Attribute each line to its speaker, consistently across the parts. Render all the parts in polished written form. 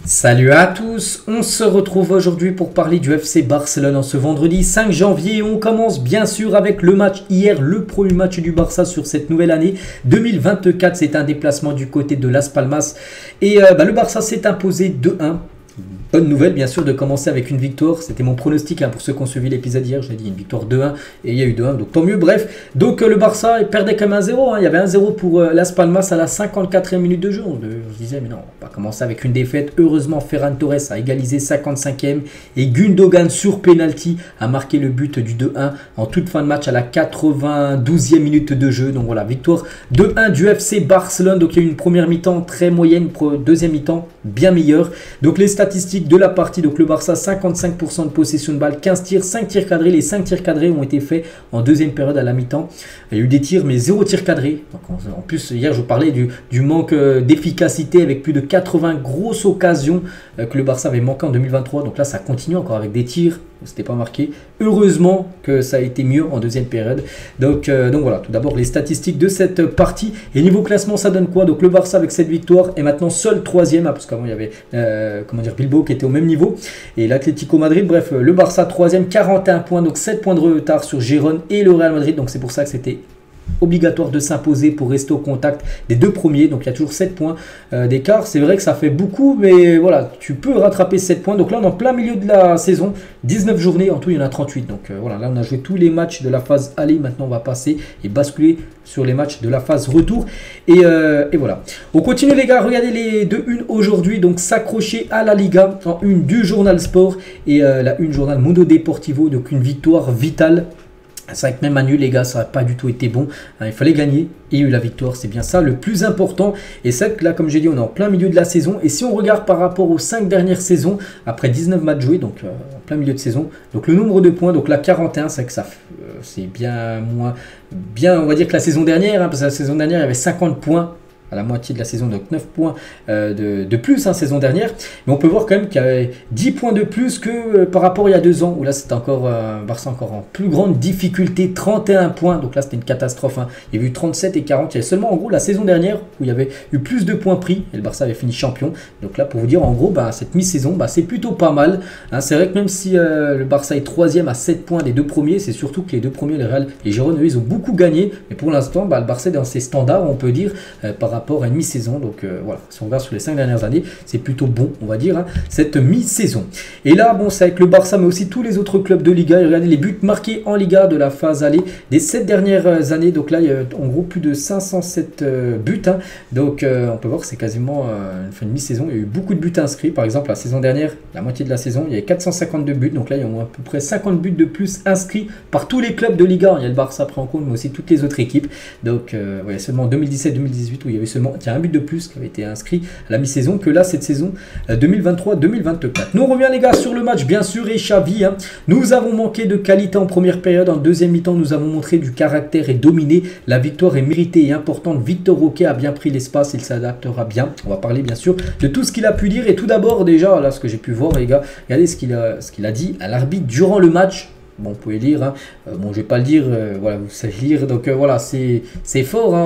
Speaker 1: Salut à tous, on se retrouve aujourd'hui pour parler du FC Barcelone en ce vendredi 5 janvier. On commence bien sûr avec le match hier, le premier match du Barça sur cette nouvelle année 2024. C'est un déplacement du côté de Las Palmas et le Barça s'est imposé 2-1. Bonne nouvelle bien sûr de commencer avec une victoire, c'était mon pronostic pour ceux qui ont suivi l'épisode hier, j'ai dit une victoire 2-1 et il y a eu 2-1 donc tant mieux. Bref, donc le Barça il perdait quand même 1-0, il y avait 1-0 pour Las Palmas à la 54e minute de jeu, on se disait mais non on va pas commencer avec une défaite. Heureusement Ferran Torres a égalisé 55e et Gundogan sur penalty a marqué le but du 2-1 en toute fin de match à la 92e minute de jeu. Donc voilà, victoire 2-1 du FC Barcelone. Donc il y a eu une première mi-temps très moyenne, deuxième mi-temps bien meilleure. Donc les statistiques de la partie, donc le Barça 55% de possession de balle, 15 tirs, 5 tirs cadrés. Les 5 tirs cadrés ont été faits en deuxième période à la mi-temps. Il y a eu des tirs mais 0 tir cadré. Donc, en plus hier je parlais du manque d'efficacité avec plus de 80 grosses occasions que le Barça avait manqué en 2023. Donc là ça continue encore avec des tirs, c'était pas marqué. Heureusement que ça a été mieux en deuxième période. Donc voilà, tout d'abord les statistiques de cette partie. Et niveau classement ça donne quoi? Donc le Barça avec cette victoire est maintenant seul troisième, parce qu'avant il y avait Bilbao qui était au même niveau et l'Atlético Madrid. Bref, le Barça troisième, 41 points, donc 7 points de retard sur Gérone et le Real Madrid. Donc c'est pour ça que c'était obligatoire de s'imposer pour rester au contact des deux premiers. Donc il y a toujours 7 points d'écart. C'est vrai que ça fait beaucoup, mais voilà, tu peux rattraper 7 points. Donc là on est en plein milieu de la saison, 19 journées, en tout il y en a 38. Donc voilà, là on a joué tous les matchs de la phase aller. Maintenant on va passer et basculer sur les matchs de la phase retour. Et voilà. On continue les gars, regardez les deux unes aujourd'hui. Donc s'accrocher à la Liga en une du journal Sport et la une journal Mundo Deportivo. Donc une victoire vitale. C'est vrai que même à nul les gars, ça n'a pas du tout été bon. Il fallait gagner et il y a eu la victoire, c'est bien ça le plus important. Et c'est vrai que là, comme j'ai dit, on est en plein milieu de la saison. Et si on regarde par rapport aux 5 dernières saisons, après 19 matchs joués, donc en plein milieu de saison, donc le nombre de points, donc là 41, c'est que ça c'est bien moins, bien on va dire que la saison dernière, parce que la saison dernière il y avait 50 points. À la moitié de la saison, donc 9 points de plus saison dernière. Mais on peut voir quand même qu'il y avait 10 points de plus que par rapport il y a 2 ans, où là c'était encore Barça encore en plus grande difficulté, 31 points. Donc là c'était une catastrophe. Il y avait eu 37 et 40. Il y avait seulement en gros la saison dernière où il y avait eu plus de points pris et le Barça avait fini champion. Donc là pour vous dire en gros cette mi-saison c'est plutôt pas mal. C'est vrai que même si le Barça est troisième à 7 points des deux premiers, c'est surtout que les deux premiers, le Real et Gérone, eux, ils ont beaucoup gagné. Mais pour l'instant le Barça est dans ses standards, on peut dire, par rapport à une mi-saison. Donc voilà, si on regarde sur les 5 dernières années, c'est plutôt bon, on va dire, cette mi-saison. Et là, c'est avec le Barça, mais aussi tous les autres clubs de Liga. Et regardez les buts marqués en Liga de la phase aller des 7 dernières années. Donc là, il y a en gros plus de 507 buts. Donc on peut voir que c'est quasiment une mi-saison. Il y a eu beaucoup de buts inscrits. Par exemple, la saison dernière, la moitié de la saison, il y avait 452 buts. Donc là, il y a à peu près 50 buts de plus inscrits par tous les clubs de Liga. Il y a le Barça pris en compte, mais aussi toutes les autres équipes. Donc il y a seulement 2017-2018 où il y avait seulement un but de plus qui avait été inscrit à la mi-saison que là cette saison 2023-2024. Nous on revient les gars sur le match bien sûr et Xavi. Nous avons manqué de qualité en première période. En deuxième mi-temps nous avons montré du caractère et dominé. La victoire est méritée et importante. Victor Roque a bien pris l'espace, il s'adaptera bien. On va parler bien sûr de tout ce qu'il a pu dire. Et tout d'abord déjà là ce que j'ai pu voir les gars, regardez ce qu'il a dit à l'arbitre durant le match. Bon, vous pouvez lire, bon, je vais pas le dire, voilà, vous savez lire, donc voilà, c'est fort,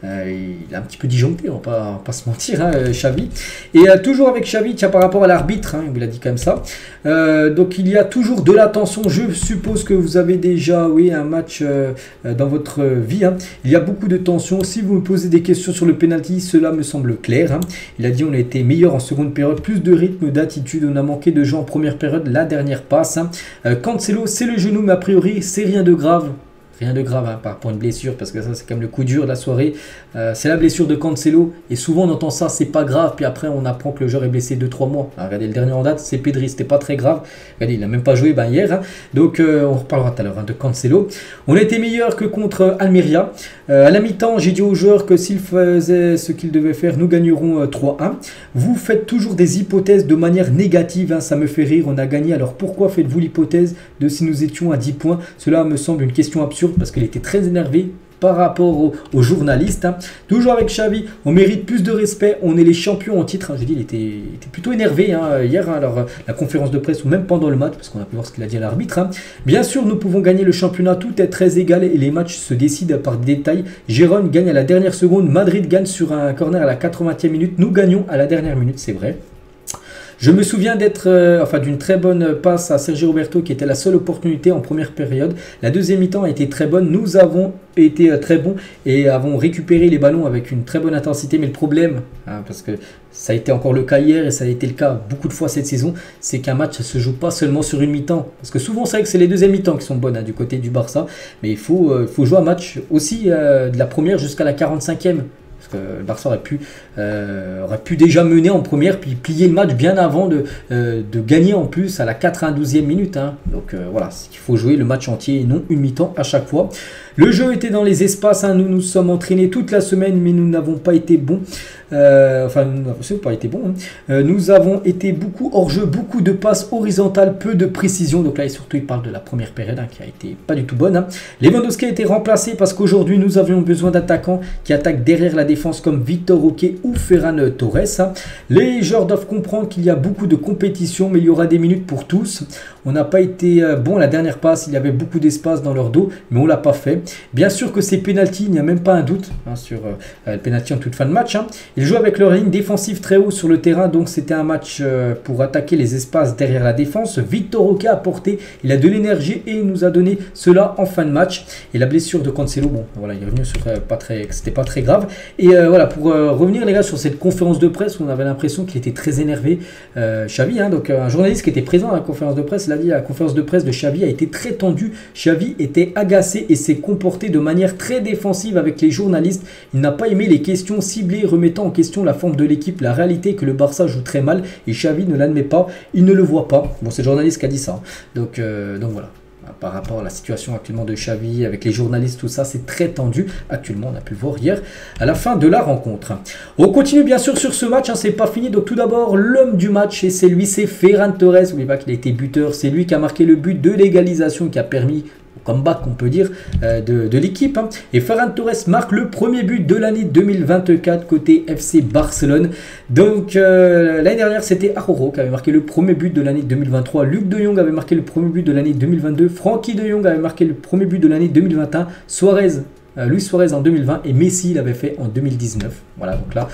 Speaker 1: il a un petit peu disjoncté, on va pas se mentir, Xavi. Et toujours avec Xavi, tiens, par rapport à l'arbitre, il a dit comme ça, donc il y a toujours de la tension, je suppose que vous avez déjà, oui, un match dans votre vie, il y a beaucoup de tension, si vous me posez des questions sur le penalty, cela me semble clair, il a dit on a été meilleur en seconde période, plus de rythme, d'attitude, on a manqué de jeu en première période, la dernière passe, Cancelo, c'est le genou, mais a priori, c'est rien de grave. Rien de grave par rapport à une blessure, parce que ça c'est quand même le coup dur de la soirée. C'est la blessure de Cancelo, et souvent on entend ça, c'est pas grave, puis après on apprend que le joueur est blessé 2-3 mois. Alors, regardez, le dernier en date, c'est Pedri, c'était pas très grave. Regardez, il a même pas joué hier. Donc on reparlera tout à l'heure de Cancelo. On a été meilleur que contre Almeria. À la mi-temps, j'ai dit aux joueurs que s'ils faisaient ce qu'ils devaient faire, nous gagnerons 3-1. Vous faites toujours des hypothèses de manière négative, ça me fait rire, on a gagné, alors pourquoi faites-vous l'hypothèse de si nous étions à 10 points? Cela me semble une question absurde, parce qu'il était très énervé par rapport aux journalistes. Toujours avec Xavi, on mérite plus de respect, on est les champions en titre. J'ai dit, il était plutôt énervé hier, alors la conférence de presse ou même pendant le match, parce qu'on a pu voir ce qu'il a dit à l'arbitre. Bien sûr, nous pouvons gagner le championnat, tout est très égal et les matchs se décident par des détails. Gérone gagne à la dernière seconde, Madrid gagne sur un corner à la 80e minute, nous gagnons à la dernière minute, c'est vrai. Je me souviens d'une très bonne passe à Sergi Roberto qui était la seule opportunité en première période. La deuxième mi-temps a été très bonne. Nous avons été très bons et avons récupéré les ballons avec une très bonne intensité. Mais le problème, parce que ça a été encore le cas hier et ça a été le cas beaucoup de fois cette saison, c'est qu'un match ne se joue pas seulement sur une mi-temps. Parce que souvent, c'est vrai que c'est les deuxièmes mi-temps qui sont bonnes du côté du Barça. Mais il faut jouer un match aussi de la première jusqu'à la 45e. Parce que le Barça aurait pu déjà mener en première, puis plier le match bien avant de gagner en plus à la 92e minute. Donc voilà, il faut jouer le match entier et non une mi-temps à chaque fois. Le jeu était dans les espaces, nous nous sommes entraînés toute la semaine, mais nous n'avons pas été bons. Nous avons été beaucoup hors jeu, beaucoup de passes horizontales, peu de précision. Donc là, surtout, il parle de la première période qui a été pas du tout bonne. Lewandowski a été remplacé parce qu'aujourd'hui, nous avions besoin d'attaquants qui attaquent derrière la défense comme Victor Roque ou Ferran Torres. Les joueurs doivent comprendre qu'il y a beaucoup de compétition, mais il y aura des minutes pour tous. On n'a pas été bon la dernière passe, il y avait beaucoup d'espace dans leur dos, mais on ne l'a pas fait. Bien sûr que c'est penalty, il n'y a même pas un doute sur le penalty en toute fin de match. Ils jouent avec leur ligne défensive très haut sur le terrain, donc c'était un match pour attaquer les espaces derrière la défense. Victor Roque a porté, il a de l'énergie et il nous a donné cela en fin de match. Et la blessure de Cancelo, bon voilà, il est revenu sur c'était pas très grave. Et voilà, pour revenir les gars sur cette conférence de presse, on avait l'impression qu'il était très énervé. Xavi, donc un journaliste qui était présent à la conférence de presse, l'a dit, la conférence de presse de Xavi a été très tendue. Xavi était agacé et s'est comporté de manière très défensive avec les journalistes. Il n'a pas aimé les questions ciblées remettant en question la forme de l'équipe. La réalité est que le Barça joue très mal et Xavi ne l'admet pas, il ne le voit pas. Bon, c'est le journaliste qui a dit ça. Donc voilà. Par rapport à la situation actuellement de Xavi avec les journalistes, tout ça, c'est très tendu. Actuellement, on a pu le voir hier à la fin de la rencontre. On continue bien sûr sur ce match, c'est pas fini. Donc tout d'abord, l'homme du match, et c'est lui, c'est Ferran Torres. N'oubliez pas qu'il a été buteur, c'est lui qui a marqué le but de l'égalisation qui a permis comeback, on peut dire, de l'équipe. Et Ferran Torres marque le premier but de l'année 2024 côté FC Barcelone. Donc l'année dernière, c'était Araujo qui avait marqué le premier but de l'année 2023. Luc de Jong avait marqué le premier but de l'année 2022. Frankie de Jong avait marqué le premier but de l'année 2021. Luis Suarez en 2020 et Messi l'avait fait en 2019. Voilà, donc là,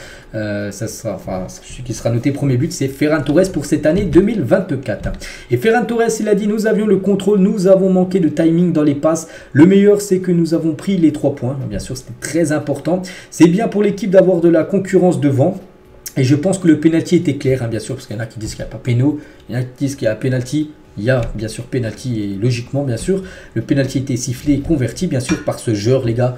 Speaker 1: celui qui sera noté premier but, c'est Ferran Torres pour cette année 2024. Et Ferran Torres, il a dit, nous avions le contrôle, nous avons manqué de timing dans les passes. Le meilleur, c'est que nous avons pris les 3 points. Bien sûr, c'était très important. C'est bien pour l'équipe d'avoir de la concurrence devant. Et je pense que le penalty était clair, bien sûr, parce qu'il y en a qui disent qu'il n'y a pas péno, il y en a qui disent qu'il y a penalty. Il y a bien sûr penalty et logiquement bien sûr le penalty était sifflé et converti bien sûr par ce joueur les gars,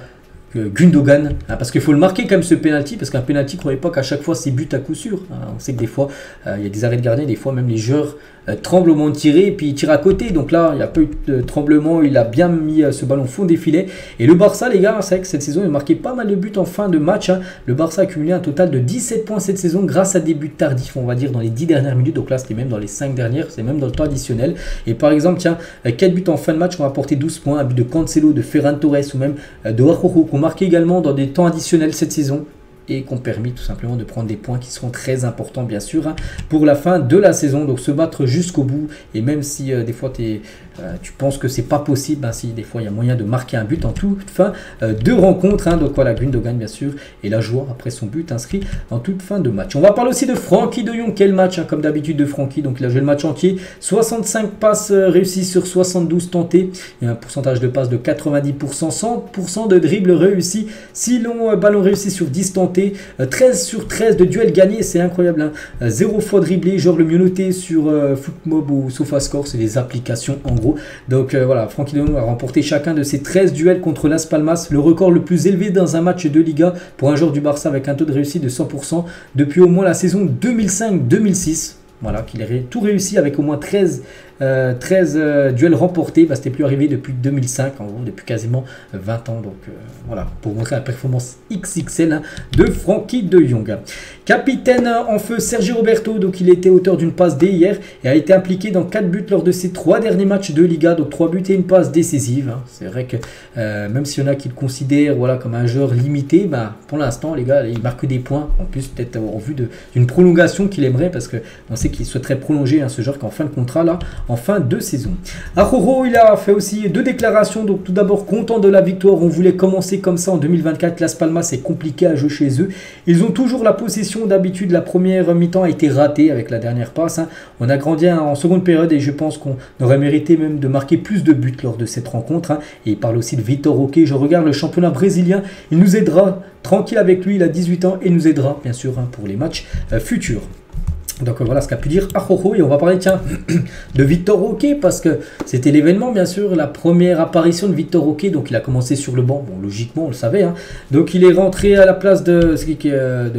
Speaker 1: Gundogan, parce qu'il faut le marquer quand même ce penalty, parce qu'un penalty, croyez pas qu'à chaque fois c'est but à coup sûr. On sait que des fois il y a des arrêts de gardien, des fois même les joueurs tremblent au moment de tirer et puis ils tirent à côté. Donc là il n'y a pas eu de tremblement, il a bien mis ce ballon au fond des filets. Et le Barça les gars, c'est vrai que cette saison il a marqué pas mal de buts en fin de match. Le Barça a cumulé un total de 17 points cette saison grâce à des buts tardifs, on va dire dans les 10 dernières minutes. Donc là c'était même dans les 5 dernières, c'est même dans le temps additionnel. Et par exemple tiens, 4 buts en fin de match ont apporté 12 points, un but de Cancelo, de Ferran Torres ou même de Araujo qu'on marqué également dans des temps additionnels cette saison et qui ont permis tout simplement de prendre des points qui seront très importants bien sûr pour la fin de la saison. Donc se battre jusqu'au bout, et même si des fois tu penses que c'est pas possible, si des fois il y a moyen de marquer un but en toute fin de rencontre. Donc voilà, Gundogan bien sûr et la joie après son but inscrit en toute fin de match. On va parler aussi de Frankie de Jong. Quel match comme d'habitude de Frankie, donc il a joué le match entier, 65 passes réussies sur 72 tentées, il y a un pourcentage de passes de 90%, 100% de dribbles réussis, 6 longs ballons réussis sur 10 tentés, 13 sur 13 de duels gagnés, c'est incroyable 0 fois dribblé, genre le mieux noté sur Footmob ou SofaScore, c'est les applications en gros. Donc voilà, Frankie de Jong a remporté chacun de ses 13 duels contre Las Palmas, le record le plus élevé dans un match de Liga pour un joueur du Barça avec un taux de réussite de 100% depuis au moins la saison 2005-2006. Voilà, qu'il ait tout réussi avec au moins 13 duels remportés. C'était plus arrivé depuis 2005, en gros, depuis quasiment 20 ans. Donc voilà, pour montrer la performance XXL de Frankie de Jong. Capitaine en feu, Sergi Roberto, donc il était auteur d'une passe dès hier et a été impliqué dans 4 buts lors de ses 3 derniers matchs de Liga. Donc 3 buts et une passe décisive. C'est vrai que même s'il y en a qui le considèrent comme un joueur limité, pour l'instant les gars, il marque des points. En plus peut-être en vue d'une prolongation qu'il aimerait, parce qu'on sait qu'il souhaiterait prolonger ce joueur qui est en fin de contrat là en fin de saison. Araujo, il a fait aussi 2 déclarations. Donc tout d'abord, content de la victoire. On voulait commencer comme ça en 2024. Las Palmas, c'est compliqué à jouer chez eux. Ils ont toujours la possession. D'habitude, la première mi-temps a été ratée avec la dernière passe. On a grandi en seconde période et je pense qu'on aurait mérité même de marquer plus de buts lors de cette rencontre. Et il parle aussi de Vitor Roque. Je regarde le championnat brésilien. Il nous aidera. Tranquille avec lui, il a 18 ans et nous aidera bien sûr pour les matchs futurs. Donc voilà ce qu'a pu dire Araujo. Et on va parler tiens de Vitor Roque parce que c'était l'événement bien sûr, la première apparition de Vitor Roque. Donc il a commencé sur le banc, bon logiquement on le savait. Donc il est rentré à la place de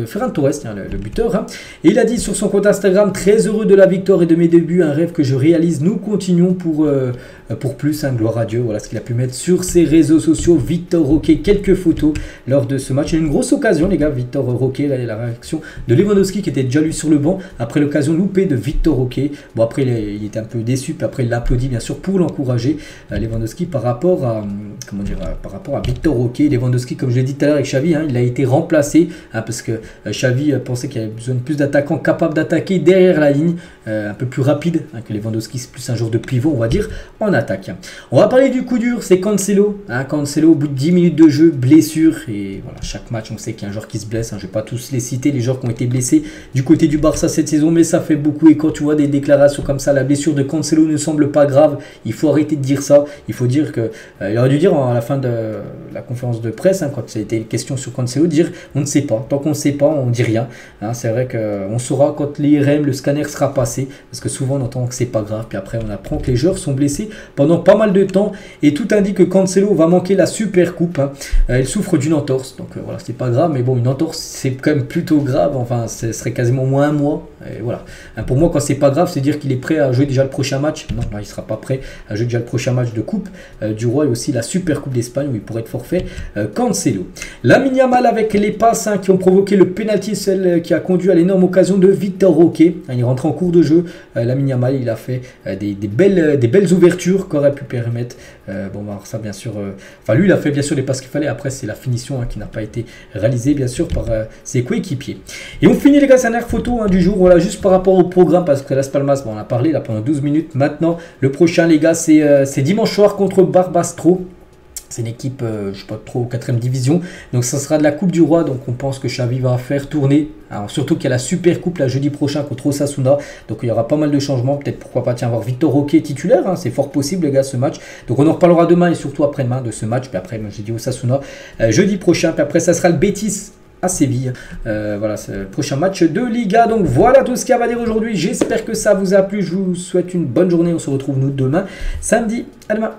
Speaker 1: Ferran Torres, le buteur. Et il a dit sur son compte Instagram: très heureux de la victoire et de mes débuts, un rêve que je réalise. Nous continuons pour plus, gloire à Dieu. Voilà ce qu'il a pu mettre sur ses réseaux sociaux. Vitor Roque, quelques photos lors de ce match. Il y a une grosse occasion les gars, Vitor Roque, la réaction de Lewandowski qui était déjà lui sur le banc. Après l'occasion loupée de Vitor Roque. Bon après il était un peu déçu, puis après il l'applaudit bien sûr pour l'encourager, Lewandowski, par rapport à Vitor Roque. Lewandowski, comme je l'ai dit tout à l'heure avec Xavi, il a été remplacé parce que Xavi pensait qu'il y avait besoin de plus d'attaquants capables d'attaquer derrière la ligne, un peu plus rapide que Lewandowski, c'est plus un genre de pivot on va dire en attaque. On va parler du coup dur, c'est Cancelo. Cancelo au bout de 10 minutes de jeu, blessure, et voilà, chaque match on sait qu'il y a un joueur qui se blesse. Je ne vais pas tous les citer, les joueurs qui ont été blessés du côté du Barça cette saison, mais ça fait beaucoup. Et quand tu vois des déclarations comme ça, la blessure de Cancelo ne semble pas grave, il faut arrêter de dire ça. Il faut dire que il aurait dû dire à la fin de la conférence de presse, quand ça a été question sur Cancelo, dire on ne sait pas. Tant qu'on ne sait pas, on ne dit rien. C'est vrai qu'on saura quand l'IRM, le scanner sera passé, parce que souvent on entend que c'est pas grave, puis après on apprend que les joueurs sont blessés pendant pas mal de temps, et tout indique que Cancelo va manquer la Super Coupe. Il souffre d'une entorse, donc voilà, c'est pas grave, mais bon, une entorse c'est quand même plutôt grave. Enfin, ce serait quasiment moins un mois. Et voilà. Pour moi, quand c'est pas grave, c'est dire qu'il est prêt à jouer déjà le prochain match. Non, là, il sera pas prêt à jouer déjà le prochain match de Coupe du Roi, et aussi la Super Coupe d'Espagne où il pourrait être forfait. Cancelo. Lamine Yamal avec les passes qui ont provoqué le penalty, celle qui a conduit à l'énorme occasion de Vitor Roque. Il est rentré en cours de jeu. Lamine Yamal, il a fait des belles ouvertures qu'aurait pu permettre. Bon, alors ça bien sûr. Enfin, lui, il a fait bien sûr les passes qu'il fallait. Après, c'est la finition qui n'a pas été réalisée bien sûr par ses coéquipiers. Et on finit les gars, sa dernière photo du jour. Voilà, juste par rapport au programme, parce que Las Palmas, on en a parlé là pendant 12 minutes. Maintenant, le prochain les gars, c'est dimanche soir contre Barbastro. C'est une équipe, je ne sais pas trop, 4e division. Donc ça sera de la Coupe du Roi. Donc on pense que Xavi va faire tourner. Alors surtout qu'il y a la Super Coupe là jeudi prochain contre Osasuna. Donc il y aura pas mal de changements. Peut-être pourquoi pas voir Vitor Roque titulaire. C'est fort possible les gars ce match. Donc on en reparlera demain et surtout après-demain de ce match. Puis après j'ai dit Osasuna jeudi prochain. Puis après ça sera le Betis à Séville. Voilà, c'est le prochain match de Liga. Donc voilà tout ce qu'il y a à dire aujourd'hui. J'espère que ça vous a plu. Je vous souhaite une bonne journée. On se retrouve nous demain samedi. À demain.